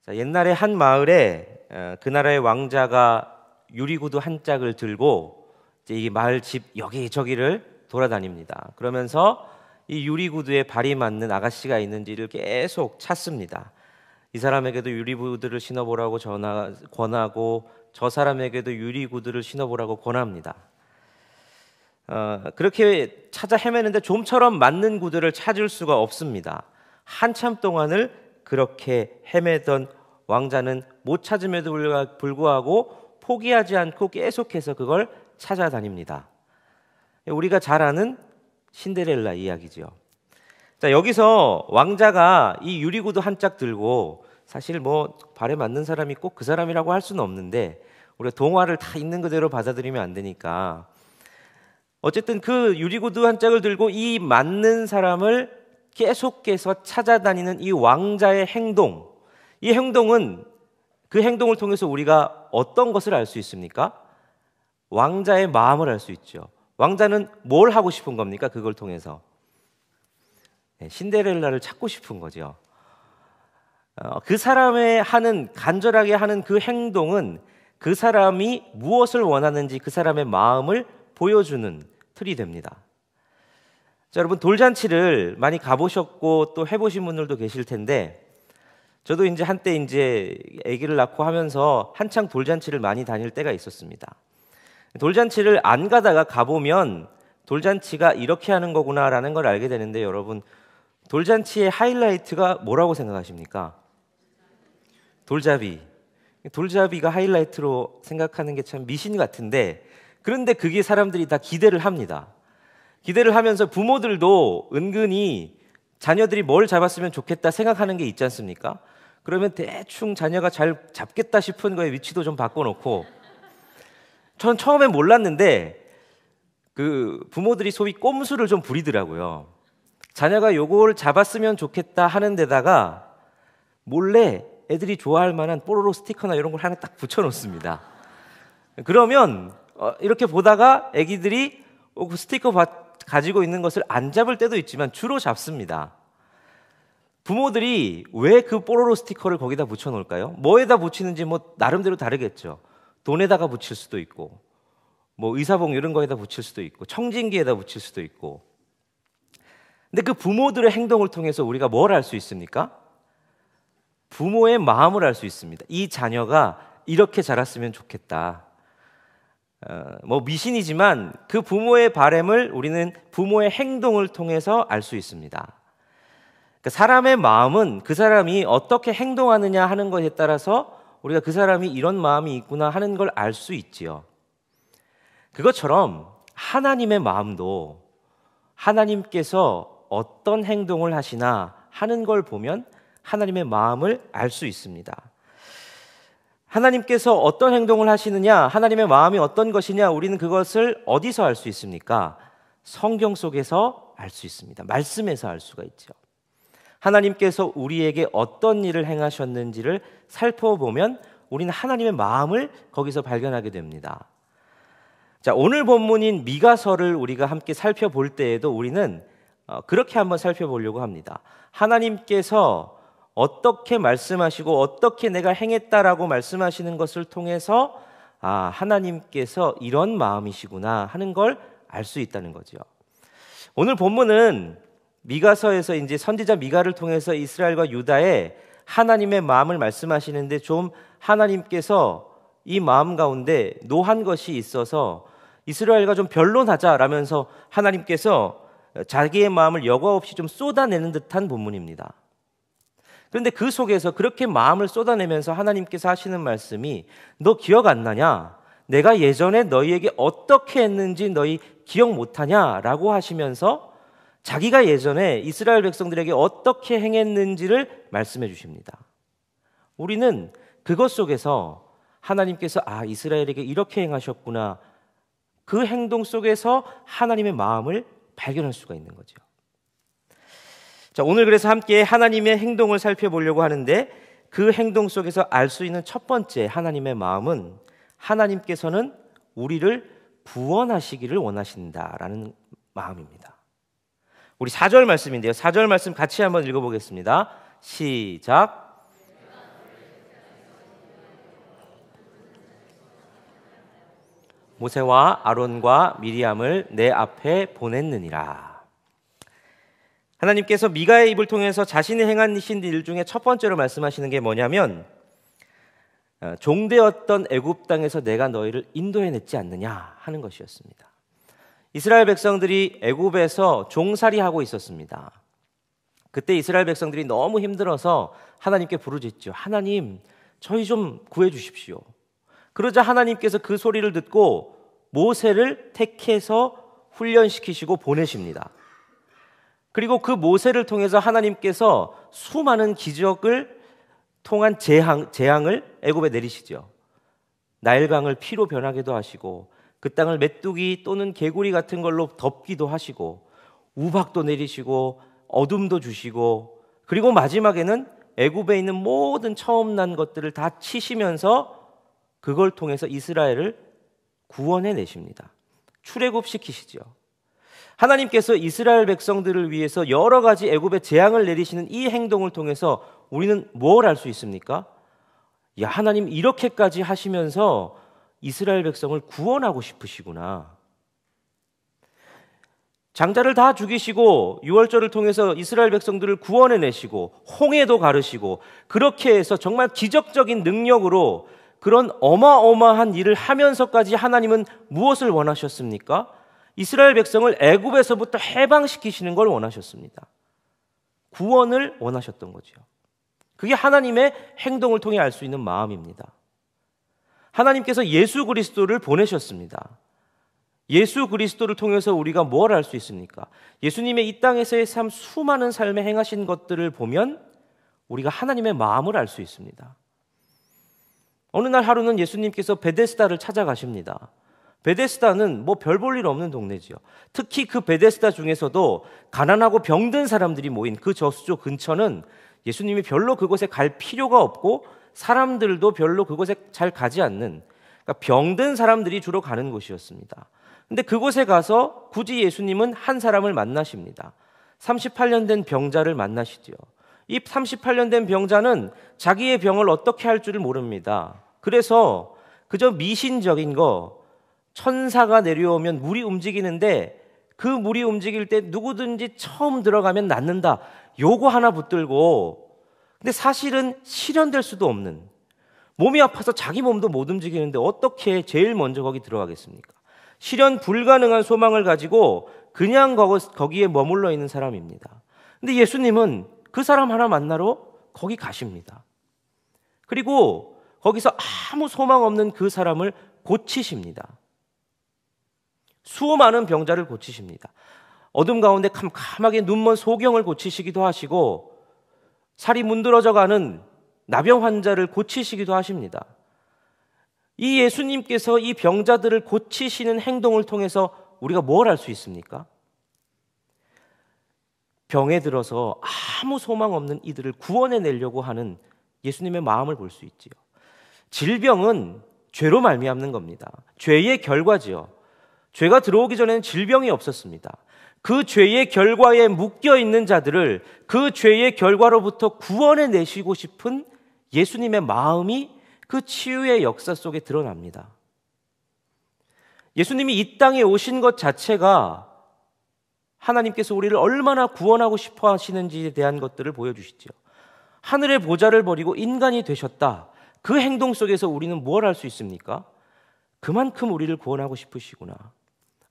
자, 옛날에 한 마을에 그 나라의 왕자가 유리구두 한 짝을 들고 이제 이 마을 집 여기저기를 돌아다닙니다. 그러면서 이 유리구두에 발이 맞는 아가씨가 있는지를 계속 찾습니다. 이 사람에게도 유리구두를 신어보라고 권하고 저 사람에게도 유리구두를 신어보라고 권합니다. 그렇게 찾아 헤매는데 좀처럼 맞는 구두를 찾을 수가 없습니다. 한참 동안을 그렇게 헤매던 왕자는 못 찾음에도 불구하고 포기하지 않고 계속해서 그걸 찾아다닙니다. 우리가 잘 아는 신데렐라 이야기죠. 자, 여기서 왕자가 이 유리구두 한 짝 들고, 사실 뭐 발에 맞는 사람이 꼭 그 사람이라고 할 수는 없는데 우리가 동화를 다 있는 그대로 받아들이면 안 되니까, 어쨌든 그 유리구두 한 짝을 들고 이 맞는 사람을 계속해서 찾아다니는 이 왕자의 행동, 이 행동은, 그 행동을 통해서 우리가 어떤 것을 알 수 있습니까? 왕자의 마음을 알 수 있죠. 왕자는 뭘 하고 싶은 겁니까? 그걸 통해서 신데렐라를 찾고 싶은 거죠. 그 사람의 간절하게 하는 그 행동은 그 사람이 무엇을 원하는지 그 사람의 마음을 보여주는 틀이 됩니다. 자, 여러분, 돌잔치를 많이 가보셨고 또 해보신 분들도 계실 텐데, 저도 이제 한때 이제 아기를 낳고 하면서 한창 돌잔치를 많이 다닐 때가 있었습니다. 돌잔치를 안 가다가 가보면 돌잔치가 이렇게 하는 거구나라는 걸 알게 되는데, 여러분, 돌잔치의 하이라이트가 뭐라고 생각하십니까? 돌잡이. 돌잡이가 하이라이트로 생각하는 게 참 미신 같은데, 그런데 그게 사람들이 다 기대를 합니다. 기대를 하면서 부모들도 은근히 자녀들이 뭘 잡았으면 좋겠다 생각하는 게 있지 않습니까? 그러면 대충 자녀가 잘 잡겠다 싶은 거에 위치도 좀 바꿔놓고, 전 처음에 몰랐는데 그 부모들이 소위 꼼수를 좀 부리더라고요. 자녀가 요걸 잡았으면 좋겠다 하는 데다가 몰래 애들이 좋아할 만한 뽀로로 스티커나 이런 걸 하나 딱 붙여놓습니다. 그러면 이렇게 보다가 애기들이 그 스티커 가지고 있는 것을 안 잡을 때도 있지만 주로 잡습니다. 부모들이 왜 그 뽀로로 스티커를 거기다 붙여놓을까요? 뭐에다 붙이는지 뭐 나름대로 다르겠죠. 돈에다가 붙일 수도 있고, 뭐 의사봉 이런 거에다 붙일 수도 있고, 청진기에다 붙일 수도 있고. 근데 그 부모들의 행동을 통해서 우리가 뭘 알 수 있습니까? 부모의 마음을 알 수 있습니다. 이 자녀가 이렇게 자랐으면 좋겠다. 뭐 미신이지만 그 부모의 바람을 우리는 부모의 행동을 통해서 알 수 있습니다. 그러니까 사람의 마음은 그 사람이 어떻게 행동하느냐 하는 것에 따라서 우리가 그 사람이 이런 마음이 있구나 하는 걸 알 수 있지요. 그것처럼 하나님의 마음도 하나님께서 어떤 행동을 하시나 하는 걸 보면 하나님의 마음을 알 수 있습니다. 하나님께서 어떤 행동을 하시느냐, 하나님의 마음이 어떤 것이냐, 우리는 그것을 어디서 알 수 있습니까? 성경 속에서 알 수 있습니다. 말씀에서 알 수가 있죠. 하나님께서 우리에게 어떤 일을 행하셨는지를 살펴보면 우리는 하나님의 마음을 거기서 발견하게 됩니다. 자, 오늘 본문인 미가서를 우리가 함께 살펴볼 때에도 우리는 그렇게 한번 살펴보려고 합니다. 하나님께서 어떻게 말씀하시고 어떻게 내가 행했다라고 말씀하시는 것을 통해서 하나님께서 이런 마음이시구나 하는 걸 알 수 있다는 거죠. 오늘 본문은 미가서에서 이제 선지자 미가를 통해서 이스라엘과 유다의 하나님의 마음을 말씀하시는데, 좀 하나님께서 이 마음 가운데 노한 것이 있어서 이스라엘과 좀 변론하자라면서 하나님께서 자기의 마음을 여과 없이 좀 쏟아내는 듯한 본문입니다. 그런데 그 속에서 그렇게 마음을 쏟아내면서 하나님께서 하시는 말씀이, 너 기억 안 나냐? 내가 예전에 너희에게 어떻게 했는지 너희 기억 못하냐? 라고 하시면서 자기가 예전에 이스라엘 백성들에게 어떻게 행했는지를 말씀해 주십니다. 우리는 그것 속에서 하나님께서 이스라엘에게 이렇게 행하셨구나, 그 행동 속에서 하나님의 마음을 발견할 수가 있는 거죠. 자, 오늘 그래서 함께 하나님의 행동을 살펴보려고 하는데, 그 행동 속에서 알 수 있는 첫 번째 하나님의 마음은, 하나님께서는 우리를 구원하시기를 원하신다라는 마음입니다. 우리 4절 말씀인데요, 4절 말씀 같이 한번 읽어보겠습니다. 시작. 모세와 아론과 미리암을 내 앞에 보냈느니라. 하나님께서 미가의 입을 통해서 자신이 행하신 일 중에 첫 번째로 말씀하시는 게 뭐냐면 종되었던 애굽 땅에서 내가 너희를 인도해냈지 않느냐 하는 것이었습니다. 이스라엘 백성들이 애굽에서 종살이하고 있었습니다. 그때 이스라엘 백성들이 너무 힘들어서 하나님께 부르짖죠. 하나님, 저희 좀 구해주십시오. 그러자 하나님께서 그 소리를 듣고 모세를 택해서 훈련시키시고 보내십니다. 그리고 그 모세를 통해서 하나님께서 수많은 기적을 통한 재앙을 애굽에 내리시죠. 나일강을 피로 변하기도 하시고 그 땅을 메뚜기 또는 개구리 같은 걸로 덮기도 하시고 우박도 내리시고 어둠도 주시고 그리고 마지막에는 애굽에 있는 모든 처음 난 것들을 다 치시면서 그걸 통해서 이스라엘을 구원해 내십니다. 출애굽시키시죠. 하나님께서 이스라엘 백성들을 위해서 여러 가지 애굽의 재앙을 내리시는 이 행동을 통해서 우리는 뭘 알 수 있습니까? 야, 하나님 이렇게까지 하시면서 이스라엘 백성을 구원하고 싶으시구나. 장자를 다 죽이시고 유월절을 통해서 이스라엘 백성들을 구원해 내시고 홍해도 가르시고 그렇게 해서 정말 기적적인 능력으로 그런 어마어마한 일을 하면서까지 하나님은 무엇을 원하셨습니까? 이스라엘 백성을 애굽에서부터 해방시키시는 걸 원하셨습니다. 구원을 원하셨던 거죠. 그게 하나님의 행동을 통해 알 수 있는 마음입니다. 하나님께서 예수 그리스도를 보내셨습니다. 예수 그리스도를 통해서 우리가 뭘 알 수 있습니까? 예수님의 이 땅에서의 삶, 수많은 삶에 행하신 것들을 보면 우리가 하나님의 마음을 알 수 있습니다. 어느 날 하루는 예수님께서 베데스다를 찾아가십니다. 베데스다는 뭐 별 볼 일 없는 동네지요. 특히 그 베데스다 중에서도 가난하고 병든 사람들이 모인 그 저수조 근처는 예수님이 별로 그곳에 갈 필요가 없고 사람들도 별로 그곳에 잘 가지 않는, 그러니까 병든 사람들이 주로 가는 곳이었습니다. 근데 그곳에 가서 굳이 예수님은 한 사람을 만나십니다. 38년 된 병자를 만나시죠. 이 38년 된 병자는 자기의 병을 어떻게 할 줄을 모릅니다. 그래서 그저 미신적인 거, 천사가 내려오면 물이 움직이는데 그 물이 움직일 때 누구든지 처음 들어가면 낫는다, 요거 하나 붙들고, 근데 사실은 실현될 수도 없는, 몸이 아파서 자기 몸도 못 움직이는데 어떻게 제일 먼저 거기 들어가겠습니까? 실현 불가능한 소망을 가지고 그냥 거기에 머물러 있는 사람입니다. 근데 예수님은 그 사람 하나 만나러 거기 가십니다. 그리고 거기서 아무 소망 없는 그 사람을 고치십니다. 수많은 병자를 고치십니다. 어둠 가운데 캄캄하게 눈먼 소경을 고치시기도 하시고 살이 문드러져가는 나병 환자를 고치시기도 하십니다. 이 예수님께서 이 병자들을 고치시는 행동을 통해서 우리가 뭘 알 수 있습니까? 병에 들어서 아무 소망 없는 이들을 구원해 내려고 하는 예수님의 마음을 볼 수 있지요. 질병은 죄로 말미암는 겁니다. 죄의 결과지요. 죄가 들어오기 전에는 질병이 없었습니다. 그 죄의 결과에 묶여 있는 자들을 그 죄의 결과로부터 구원해 내시고 싶은 예수님의 마음이 그 치유의 역사 속에 드러납니다. 예수님이 이 땅에 오신 것 자체가 하나님께서 우리를 얼마나 구원하고 싶어 하시는지에 대한 것들을 보여주시죠. 하늘의 보좌를 버리고 인간이 되셨다. 그 행동 속에서 우리는 뭘 할 수 있습니까? 그만큼 우리를 구원하고 싶으시구나.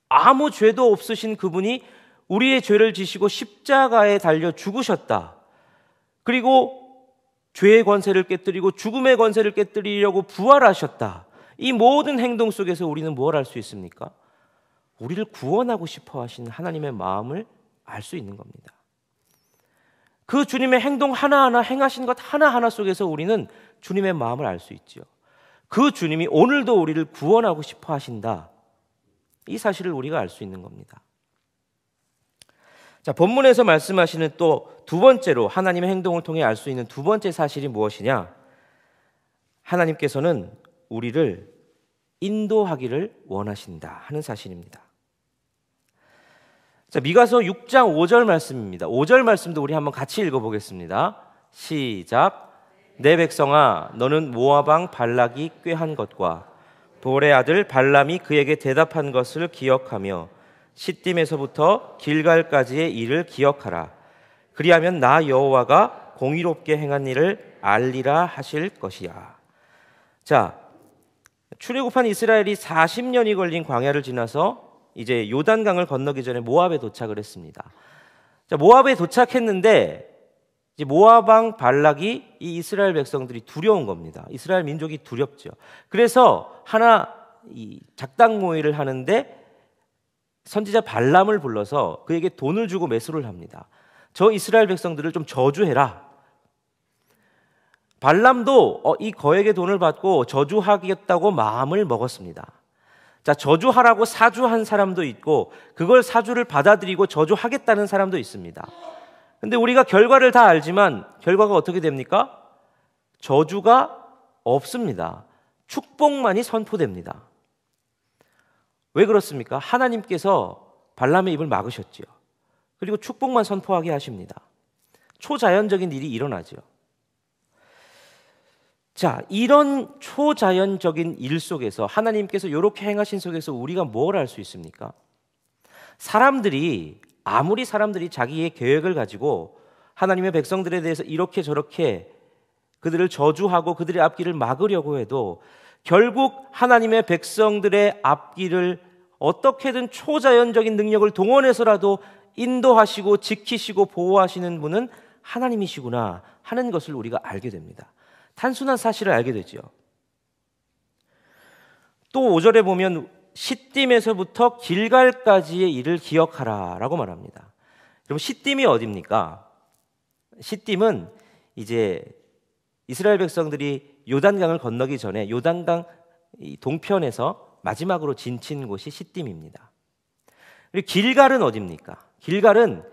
아무 죄도 없으신 그분이 우리의 죄를 지시고 십자가에 달려 죽으셨다. 그리고 죄의 권세를 깨뜨리고 죽음의 권세를 깨뜨리려고 부활하셨다. 이 모든 행동 속에서 우리는 뭘 할 수 있습니까? 우리를 구원하고 싶어 하시는 하나님의 마음을 알 수 있는 겁니다. 그 주님의 행동 하나하나, 행하신 것 하나하나 속에서 우리는 주님의 마음을 알 수 있지요. 그 주님이 오늘도 우리를 구원하고 싶어 하신다. 이 사실을 우리가 알 수 있는 겁니다. 자, 본문에서 말씀하시는 또 두 번째로 하나님의 행동을 통해 알 수 있는 두 번째 사실이 무엇이냐? 하나님께서는 우리를 인도하기를 원하신다 하는 사실입니다. 자, 미가서 6장 5절 말씀입니다. 5절 말씀도 우리 한번 같이 읽어보겠습니다. 시작. 내 백성아, 너는 모압 왕 발락이 꾀한 것과 보올의 아들 발람이 그에게 대답한 것을 기억하며 시딤에서부터 길갈까지의 일을 기억하라. 그리하면 나 여호와가 공의롭게 행한 일을 알리라 하실 것이야. 자, 출애굽한 이스라엘이 40년이 걸린 광야를 지나서 이제 요단강을 건너기 전에 모압에 도착을 했습니다. 자, 모압에 도착했는데 이제 모압 왕 발락이 이 이스라엘 백성들이 두려운 겁니다. 이스라엘 민족이 두렵죠. 그래서 이 작당 모의를 하는데 선지자 발람을 불러서 그에게 돈을 주고 매수를 합니다. 저 이스라엘 백성들을 좀 저주해라. 발람도 이 거액의 돈을 받고 저주하겠다고 마음을 먹었습니다. 자, 저주하라고 사주한 사람도 있고 그걸 사주를 받아들이고 저주하겠다는 사람도 있습니다. 근데 우리가 결과를 다 알지만 결과가 어떻게 됩니까? 저주가 없습니다. 축복만이 선포됩니다. 왜 그렇습니까? 하나님께서 발람의 입을 막으셨지요. 그리고 축복만 선포하게 하십니다. 초자연적인 일이 일어나죠. 자, 이런 초자연적인 일 속에서 하나님께서 이렇게 행하신 속에서 우리가 뭘 알 수 있습니까? 아무리 사람들이 자기의 계획을 가지고 하나님의 백성들에 대해서 이렇게 저렇게 그들을 저주하고 그들의 앞길을 막으려고 해도 결국 하나님의 백성들의 앞길을 어떻게든 초자연적인 능력을 동원해서라도 인도하시고 지키시고 보호하시는 분은 하나님이시구나 하는 것을 우리가 알게 됩니다. 단순한 사실을 알게 되죠. 또 5절에 보면 시딤에서부터 길갈까지의 일을 기억하라 라고 말합니다. 여러분, 시딤이 어디입니까? 시딤은 이제 이스라엘 백성들이 요단강을 건너기 전에 요단강 동편에서 마지막으로 진친 곳이 시딤입니다. 그리고 길갈은 어디입니까? 길갈은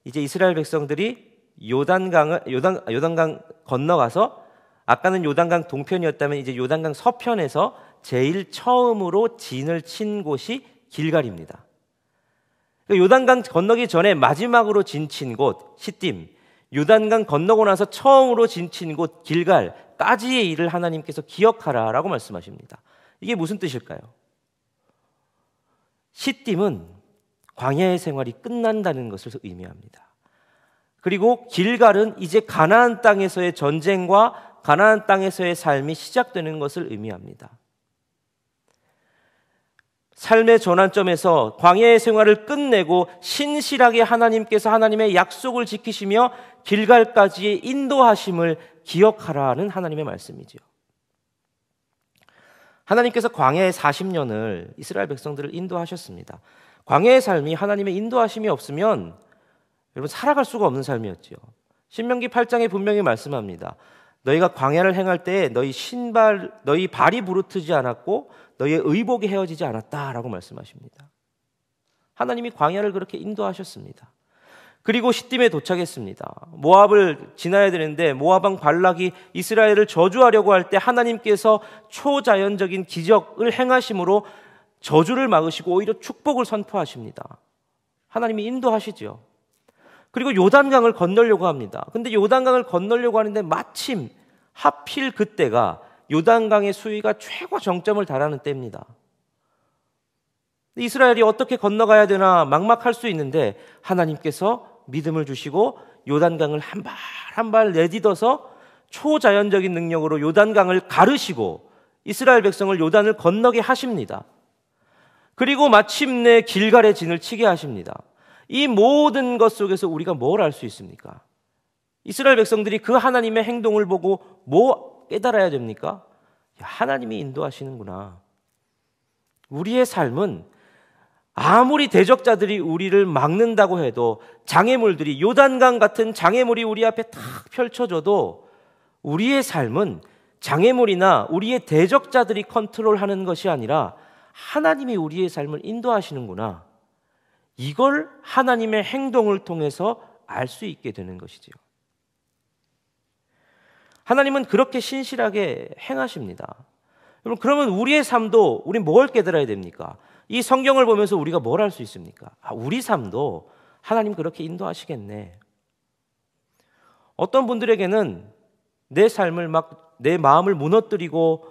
이제 이스라엘 백성들이 요단강 건너가서 아까는 요단강 동편이었다면 이제 요단강 서편에서 제일 처음으로 진을 친 곳이 길갈입니다. 요단강 건너기 전에 마지막으로 진친 곳 시딤, 요단강 건너고 나서 처음으로 진친 곳 길갈까지의 일을 하나님께서 기억하라라고 말씀하십니다. 이게 무슨 뜻일까요? 시딤은 광야의 생활이 끝난다는 것을 의미합니다. 그리고 길갈은 이제 가나안 땅에서의 전쟁과 가나안 땅에서의 삶이 시작되는 것을 의미합니다. 삶의 전환점에서 광야의 생활을 끝내고 신실하게 하나님께서 하나님의 약속을 지키시며 길갈까지의 인도하심을 기억하라는 하나님의 말씀이죠. 하나님께서 광야의 40년을 이스라엘 백성들을 인도하셨습니다. 광야의 삶이 하나님의 인도하심이 없으면 여러분 살아갈 수가 없는 삶이었죠. 신명기 8장에 분명히 말씀합니다. 너희가 광야를 행할 때 너희 발이 부르트지 않았고 너희의 의복이 헤어지지 않았다라고 말씀하십니다. 하나님이 광야를 그렇게 인도하셨습니다. 그리고 시딤에 도착했습니다. 모압을 지나야 되는데 모압 왕 발락이 이스라엘을 저주하려고 할 때 하나님께서 초자연적인 기적을 행하심으로 저주를 막으시고 오히려 축복을 선포하십니다. 하나님이 인도하시죠. 그리고 요단강을 건너려고 합니다. 근데 요단강을 건너려고 하는데 마침 하필 그때가 요단강의 수위가 최고 정점을 달하는 때입니다. 이스라엘이 어떻게 건너가야 되나 막막할 수 있는데 하나님께서 믿음을 주시고 요단강을 한 발 한 발 내딛어서 초자연적인 능력으로 요단강을 가르시고 이스라엘 백성을 요단을 건너게 하십니다. 그리고 마침내 길갈의 진을 치게 하십니다. 이 모든 것 속에서 우리가 뭘 알 수 있습니까? 이스라엘 백성들이 그 하나님의 행동을 보고 뭐 깨달아야 됩니까? 하나님이 인도하시는구나. 우리의 삶은 아무리 대적자들이 우리를 막는다고 해도 장애물들이 요단강 같은 장애물이 우리 앞에 탁 펼쳐져도 우리의 삶은 장애물이나 우리의 대적자들이 컨트롤하는 것이 아니라 하나님이 우리의 삶을 인도하시는구나. 이걸 하나님의 행동을 통해서 알 수 있게 되는 것이지요. 하나님은 그렇게 신실하게 행하십니다. 여러분, 그러면 우리의 삶도 우리 뭘 깨달아야 됩니까? 이 성경을 보면서 우리가 뭘 할 수 있습니까? 우리 삶도 하나님 그렇게 인도하시겠네. 어떤 분들에게는 내 삶을 내 마음을 무너뜨리고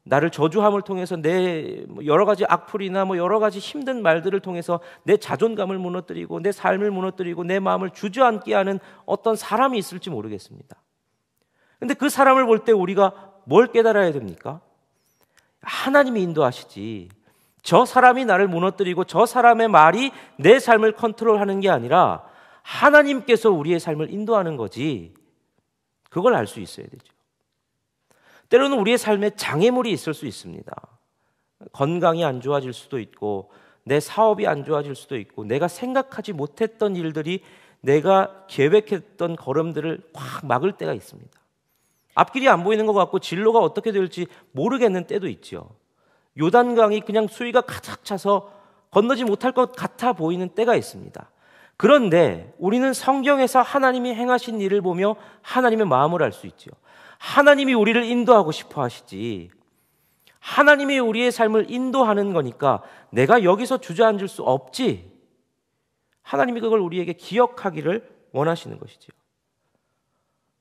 나를 저주함을 통해서 내 여러 가지 악플이나 여러 가지 힘든 말들을 통해서 내 자존감을 무너뜨리고 내 삶을 무너뜨리고 내 마음을 주저앉게 하는 어떤 사람이 있을지 모르겠습니다. 근데 그 사람을 볼 때 우리가 뭘 깨달아야 됩니까? 하나님이 인도하시지. 저 사람이 나를 무너뜨리고 저 사람의 말이 내 삶을 컨트롤하는 게 아니라 하나님께서 우리의 삶을 인도하는 거지. 그걸 알 수 있어야 되죠. 때로는 우리의 삶에 장애물이 있을 수 있습니다. 건강이 안 좋아질 수도 있고 내 사업이 안 좋아질 수도 있고 내가 생각하지 못했던 일들이 내가 계획했던 걸음들을 확 막을 때가 있습니다. 앞길이 안 보이는 것 같고 진로가 어떻게 될지 모르겠는 때도 있죠. 요단강이 그냥 수위가 가득 차서 건너지 못할 것 같아 보이는 때가 있습니다. 그런데 우리는 성경에서 하나님이 행하신 일을 보며 하나님의 마음을 알 수 있죠. 하나님이 우리를 인도하고 싶어 하시지. 하나님이 우리의 삶을 인도하는 거니까 내가 여기서 주저앉을 수 없지. 하나님이 그걸 우리에게 기억하기를 원하시는 것이죠.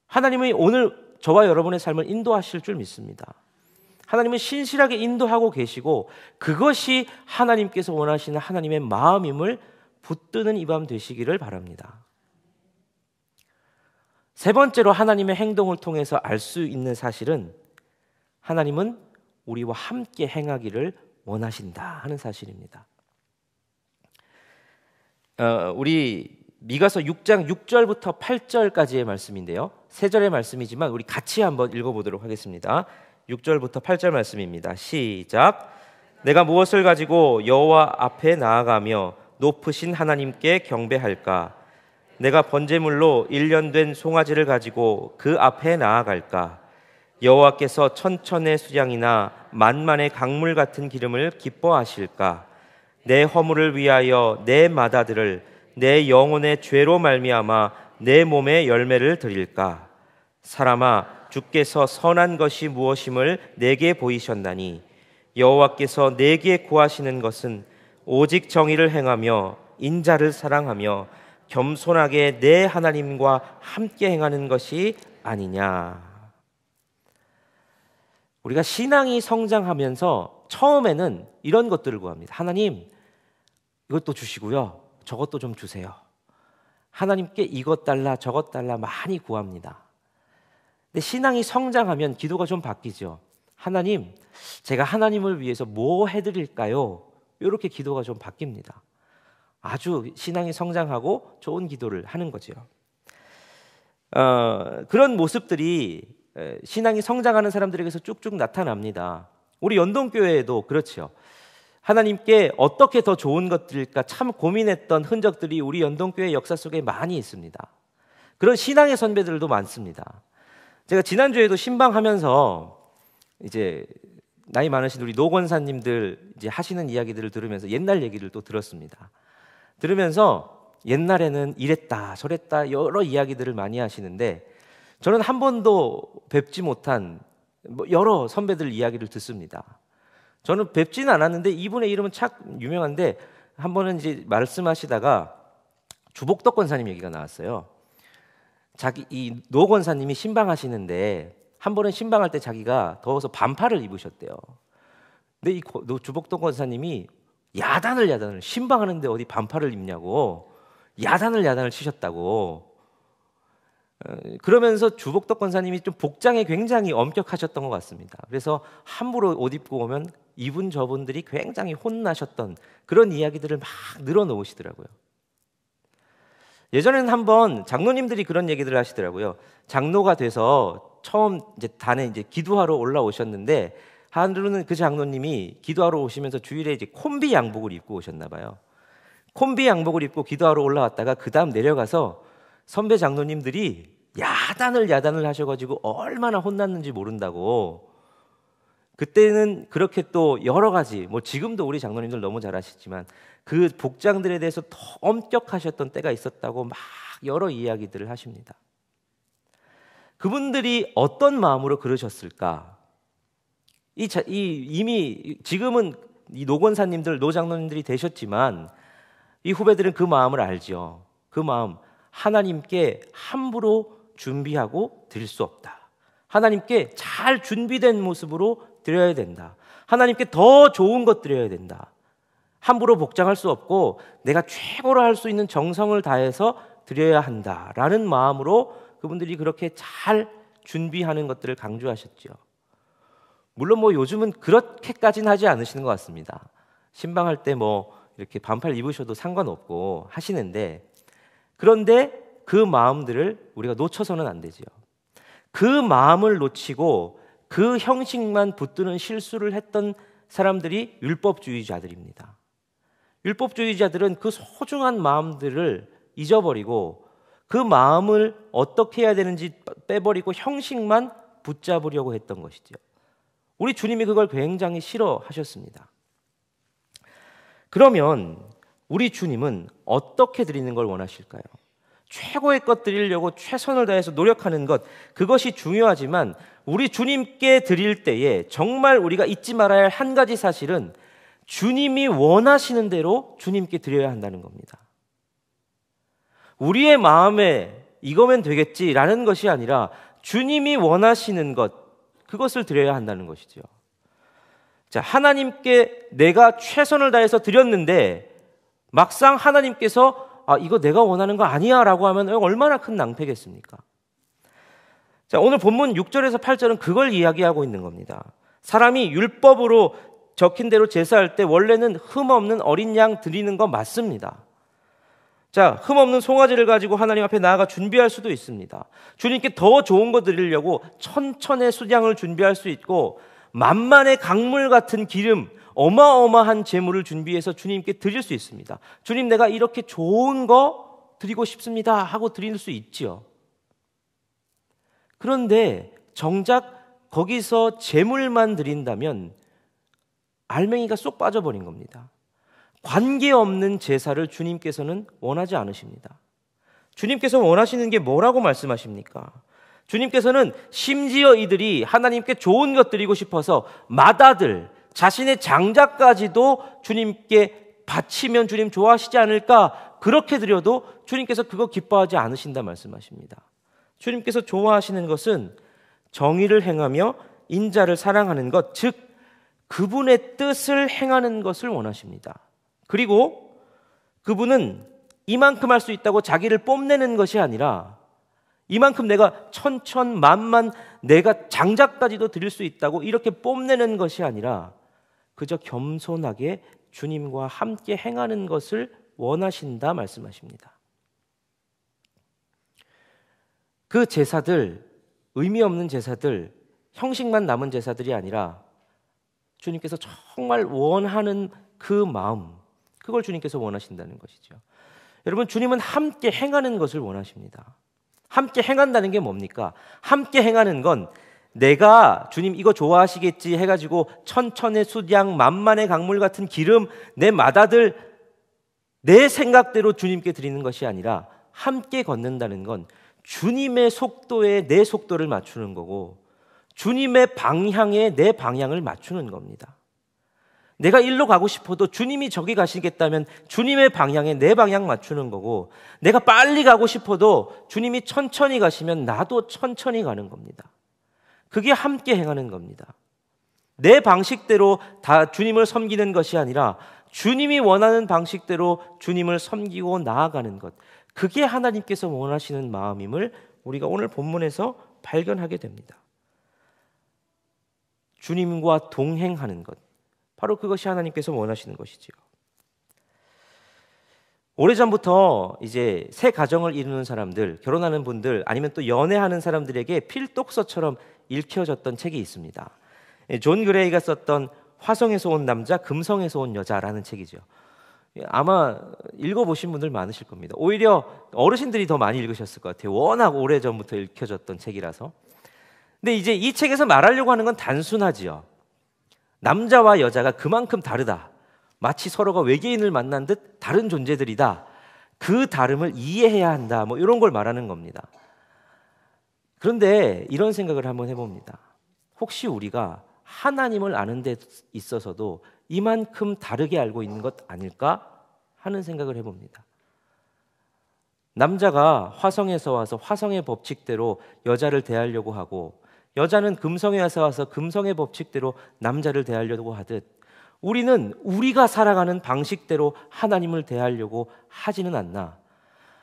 하나님이 오늘 저와 여러분의 삶을 인도하실 줄 믿습니다. 하나님은 신실하게 인도하고 계시고 그것이 하나님께서 원하시는 하나님의 마음임을 붙드는 이 밤 되시기를 바랍니다. 세 번째로 하나님의 행동을 통해서 알 수 있는 사실은 하나님은 우리와 함께 행하기를 원하신다 하는 사실입니다. 우리 미가서 6장 6절부터 8절까지의 말씀인데요. 세 절의 말씀이지만 우리 같이 한번 읽어보도록 하겠습니다. 6절부터 8절 말씀입니다. 시작. 내가 무엇을 가지고 여호와 앞에 나아가며 높으신 하나님께 경배할까? 내가 번제물로 1년 된 송아지를 가지고 그 앞에 나아갈까? 여호와께서 천천의 수량이나 만만의 강물 같은 기름을 기뻐하실까? 내 허물을 위하여 내 맏아들을 내 영혼의 죄로 말미암아 내 몸에 열매를 드릴까? 사람아, 주께서 선한 것이 무엇임을 내게 보이셨나니 여호와께서 내게 구하시는 것은 오직 정의를 행하며 인자를 사랑하며 겸손하게 내 하나님과 함께 행하는 것이 아니냐. 우리가 신앙이 성장하면서 처음에는 이런 것들을 구합니다. 하나님, 이것도 주시고요, 저것도 좀 주세요. 하나님께 이것 달라 저것 달라 많이 구합니다. 근데 신앙이 성장하면 기도가 좀 바뀌죠. 하나님, 제가 하나님을 위해서 뭐 해드릴까요? 이렇게 기도가 좀 바뀝니다. 아주 신앙이 성장하고 좋은 기도를 하는 거죠. 그런 모습들이 신앙이 성장하는 사람들에게서 쭉쭉 나타납니다. 우리 연동교회에도 그렇죠. 하나님께 어떻게 더 좋은 것들일까 참 고민했던 흔적들이 우리 연동교회 역사 속에 많이 있습니다. 그런 신앙의 선배들도 많습니다. 제가 지난주에도 신방하면서 이제 나이 많으신 우리 노 권사님들 이제 하시는 이야기들을 들으면서 옛날 얘기를 또 들었습니다. 들으면서 옛날에는 이랬다 저랬다 여러 이야기들을 많이 하시는데 저는 한 번도 뵙지 못한 여러 선배들 이야기를 듣습니다. 저는 뵙지는 않았는데 이분의 이름은 참 유명한데 한 번은 이제 말씀하시다가 주복덕 권사님 얘기가 나왔어요. 이 노 권사님이 신방하시는데 한 번은 신방할 때 자기가 더워서 반팔을 입으셨대요. 근데 이 주복덕 권사님이 야단을 신방하는데 어디 반팔을 입냐고 야단을 치셨다고. 그러면서 주복덕 권사님이 좀 복장에 굉장히 엄격하셨던 것 같습니다. 그래서 함부로 옷 입고 오면 이분 저분들이 굉장히 혼나셨던 그런 이야기들을 막 늘어놓으시더라고요. 예전에는 한번 장로님들이 그런 얘기들을 하시더라고요. 장로가 돼서 처음 이제 단에 이제 기도하러 올라오셨는데 하루는 그 장로님이 기도하러 오시면서 주일에 이제 콤비 양복을 입고 오셨나 봐요. 콤비 양복을 입고 기도하러 올라왔다가 그 다음 내려가서 선배 장로님들이 야단을 하셔가지고 얼마나 혼났는지 모른다고. 그때는 그렇게 또 여러 가지 지금도 우리 장로님들 너무 잘 아시지만 그 복장들에 대해서 더 엄격하셨던 때가 있었다고 막 여러 이야기들을 하십니다. 그분들이 어떤 마음으로 그러셨을까? 이미 지금은 이 노권사님들, 노장로님들이 되셨지만 이 후배들은 그 마음을 알죠. 그 마음, 하나님께 함부로 준비하고 드릴 수 없다. 하나님께 잘 준비된 모습으로 드려야 된다. 하나님께 더 좋은 것 드려야 된다. 함부로 복장할 수 없고 내가 최고로 할 수 있는 정성을 다해서 드려야 한다라는 마음으로 그분들이 그렇게 잘 준비하는 것들을 강조하셨죠. 물론 요즘은 그렇게까지는 하지 않으시는 것 같습니다. 신방할 때 이렇게 반팔 입으셔도 상관없고 하시는데, 그런데 그 마음들을 우리가 놓쳐서는 안 되죠. 그 마음을 놓치고 그 형식만 붙드는 실수를 했던 사람들이 율법주의자들입니다. 율법주의자들은 그 소중한 마음들을 잊어버리고 그 마음을 어떻게 해야 되는지 빼버리고 형식만 붙잡으려고 했던 것이죠. 우리 주님이 그걸 굉장히 싫어하셨습니다. 그러면 우리 주님은 어떻게 드리는 걸 원하실까요? 최고의 것 드리려고 최선을 다해서 노력하는 것, 그것이 중요하지만 우리 주님께 드릴 때에 정말 우리가 잊지 말아야 할 한 가지 사실은 주님이 원하시는 대로 주님께 드려야 한다는 겁니다. 우리의 마음에 이거면 되겠지라는 것이 아니라 주님이 원하시는 것, 그것을 드려야 한다는 것이죠. 자, 하나님께 내가 최선을 다해서 드렸는데 막상 하나님께서 이거 내가 원하는 거 아니야 라고 하면 얼마나 큰 낭패겠습니까? 자, 오늘 본문 6절에서 8절은 그걸 이야기하고 있는 겁니다. 사람이 율법으로 적힌 대로 제사할 때 원래는 흠없는 어린 양 드리는 거 맞습니다. 자, 흠없는 송아지를 가지고 하나님 앞에 나아가 준비할 수도 있습니다. 주님께 더 좋은 거 드리려고 천천의 수량을 준비할 수 있고 만만의 강물 같은 기름, 어마어마한 제물을 준비해서 주님께 드릴 수 있습니다. 주님, 내가 이렇게 좋은 거 드리고 싶습니다 하고 드릴 수 있지요. 그런데 정작 거기서 제물만 드린다면 알맹이가 쏙 빠져버린 겁니다. 관계없는 제사를 주님께서는 원하지 않으십니다. 주님께서 원하시는 게 뭐라고 말씀하십니까? 주님께서는 심지어 이들이 하나님께 좋은 것 드리고 싶어서 맏아들, 자신의 장자까지도 주님께 바치면 주님 좋아하시지 않을까? 그렇게 드려도 주님께서 그거 기뻐하지 않으신다 말씀하십니다. 주님께서 좋아하시는 것은 정의를 행하며 인자를 사랑하는 것, 즉 그분의 뜻을 행하는 것을 원하십니다. 그리고 그분은 이만큼 할 수 있다고 자기를 뽐내는 것이 아니라 이만큼 내가 천천만만 내가 장자까지도 드릴 수 있다고 이렇게 뽐내는 것이 아니라 그저 겸손하게 주님과 함께 행하는 것을 원하신다 말씀하십니다. 그 제사들, 의미 없는 제사들, 형식만 남은 제사들이 아니라 주님께서 정말 원하는 그 마음, 그걸 주님께서 원하신다는 것이죠. 여러분, 주님은 함께 행하는 것을 원하십니다. 함께 행한다는 게 뭡니까? 함께 행하는 건 내가 주님 이거 좋아하시겠지 해가지고 천천의 수량, 만만의 강물 같은 기름, 내 맏아들, 내 생각대로 주님께 드리는 것이 아니라 함께 걷는다는 건 주님의 속도에 내 속도를 맞추는 거고 주님의 방향에 내 방향을 맞추는 겁니다. 내가 일로 가고 싶어도 주님이 저기 가시겠다면 주님의 방향에 내 방향 맞추는 거고, 내가 빨리 가고 싶어도 주님이 천천히 가시면 나도 천천히 가는 겁니다. 그게 함께 행하는 겁니다. 내 방식대로 다 주님을 섬기는 것이 아니라 주님이 원하는 방식대로 주님을 섬기고 나아가는 것, 그게 하나님께서 원하시는 마음임을 우리가 오늘 본문에서 발견하게 됩니다. 주님과 동행하는 것, 바로 그것이 하나님께서 원하시는 것이지요. 오래전부터 이제 새 가정을 이루는 사람들, 결혼하는 분들, 아니면 또 연애하는 사람들에게 필독서처럼 읽혀졌던 책이 있습니다. 존 그레이가 썼던 화성에서 온 남자, 금성에서 온 여자라는 책이죠. 아마 읽어보신 분들 많으실 겁니다. 오히려 어르신들이 더 많이 읽으셨을 것 같아요. 워낙 오래전부터 읽혀졌던 책이라서. 근데 이제 이 책에서 말하려고 하는 건 단순하지요. 남자와 여자가 그만큼 다르다. 마치 서로가 외계인을 만난 듯 다른 존재들이다. 그 다름을 이해해야 한다. 이런 걸 말하는 겁니다. 그런데 이런 생각을 한번 해봅니다. 혹시 우리가 하나님을 아는 데 있어서도 이만큼 다르게 알고 있는 것 아닐까 하는 생각을 해봅니다. 남자가 화성에서 와서 화성의 법칙대로 여자를 대하려고 하고, 여자는 금성에서 와서 금성의 법칙대로 남자를 대하려고 하듯 우리는 우리가 살아가는 방식대로 하나님을 대하려고 하지는 않나.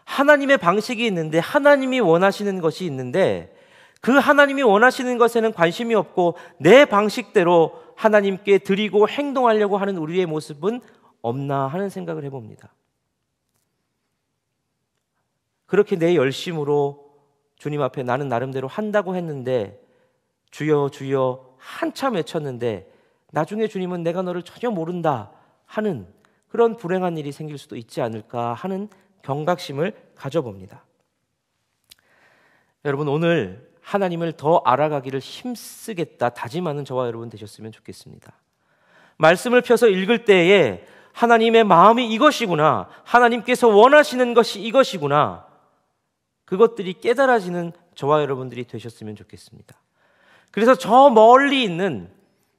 하나님의 방식이 있는데, 하나님이 원하시는 것이 있는데, 그 하나님이 원하시는 것에는 관심이 없고 내 방식대로 하나님께 드리고 행동하려고 하는 우리의 모습은 없나 하는 생각을 해봅니다. 그렇게 내 열심으로 주님 앞에 나는 나름대로 한다고 했는데, 주여 주여 한참 외쳤는데 나중에 주님은 내가 너를 전혀 모른다 하는 그런 불행한 일이 생길 수도 있지 않을까 하는 경각심을 가져봅니다. 여러분, 오늘 하나님을 더 알아가기를 힘쓰겠다 다짐하는 저와 여러분 되셨으면 좋겠습니다. 말씀을 펴서 읽을 때에 하나님의 마음이 이것이구나, 하나님께서 원하시는 것이 이것이구나, 그것들이 깨달아지는 저와 여러분들이 되셨으면 좋겠습니다. 그래서 저 멀리 있는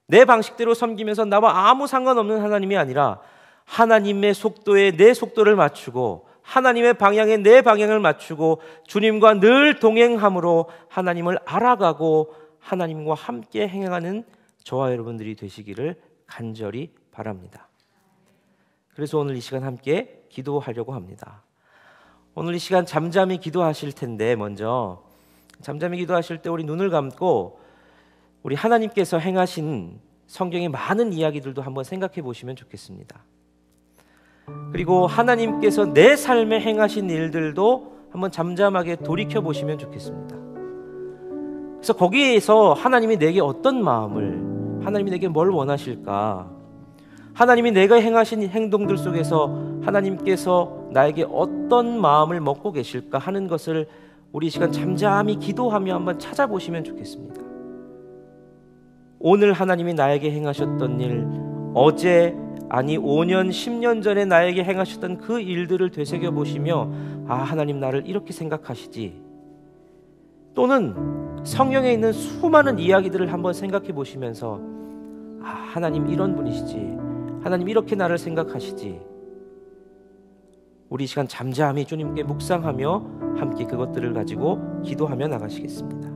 내 방식대로 섬기면서 나와 아무 상관없는 하나님이 아니라 하나님의 속도에 내 속도를 맞추고 하나님의 방향에 내 방향을 맞추고 주님과 늘 동행함으로 하나님을 알아가고 하나님과 함께 행하는 저와 여러분들이 되시기를 간절히 바랍니다. 그래서 오늘 이 시간 함께 기도하려고 합니다. 오늘 이 시간 잠잠히 기도하실 텐데, 먼저 잠잠히 기도하실 때 우리 눈을 감고 우리 하나님께서 행하신 성경의 많은 이야기들도 한번 생각해 보시면 좋겠습니다. 그리고 하나님께서 내 삶에 행하신 일들도 한번 잠잠하게 돌이켜 보시면 좋겠습니다. 그래서 거기에서 하나님이 내게 어떤 마음을, 하나님이 내게 뭘 원하실까, 하나님이 내가 행하신 행동들 속에서 하나님께서 나에게 어떤 마음을 먹고 계실까 하는 것을 우리 이 시간 잠잠히 기도하며 한번 찾아보시면 좋겠습니다. 오늘 하나님이 나에게 행하셨던 일, 어제, 아니 5년, 10년 전에 나에게 행하셨던 그 일들을 되새겨보시며, 아, 하나님 나를 이렇게 생각하시지. 또는 성경에 있는 수많은 이야기들을 한번 생각해 보시면서, 아, 하나님 이런 분이시지, 하나님 이렇게 나를 생각하시지. 우리 이 시간 잠잠히 주님께 묵상하며 함께 그것들을 가지고 기도하며 나가시겠습니다.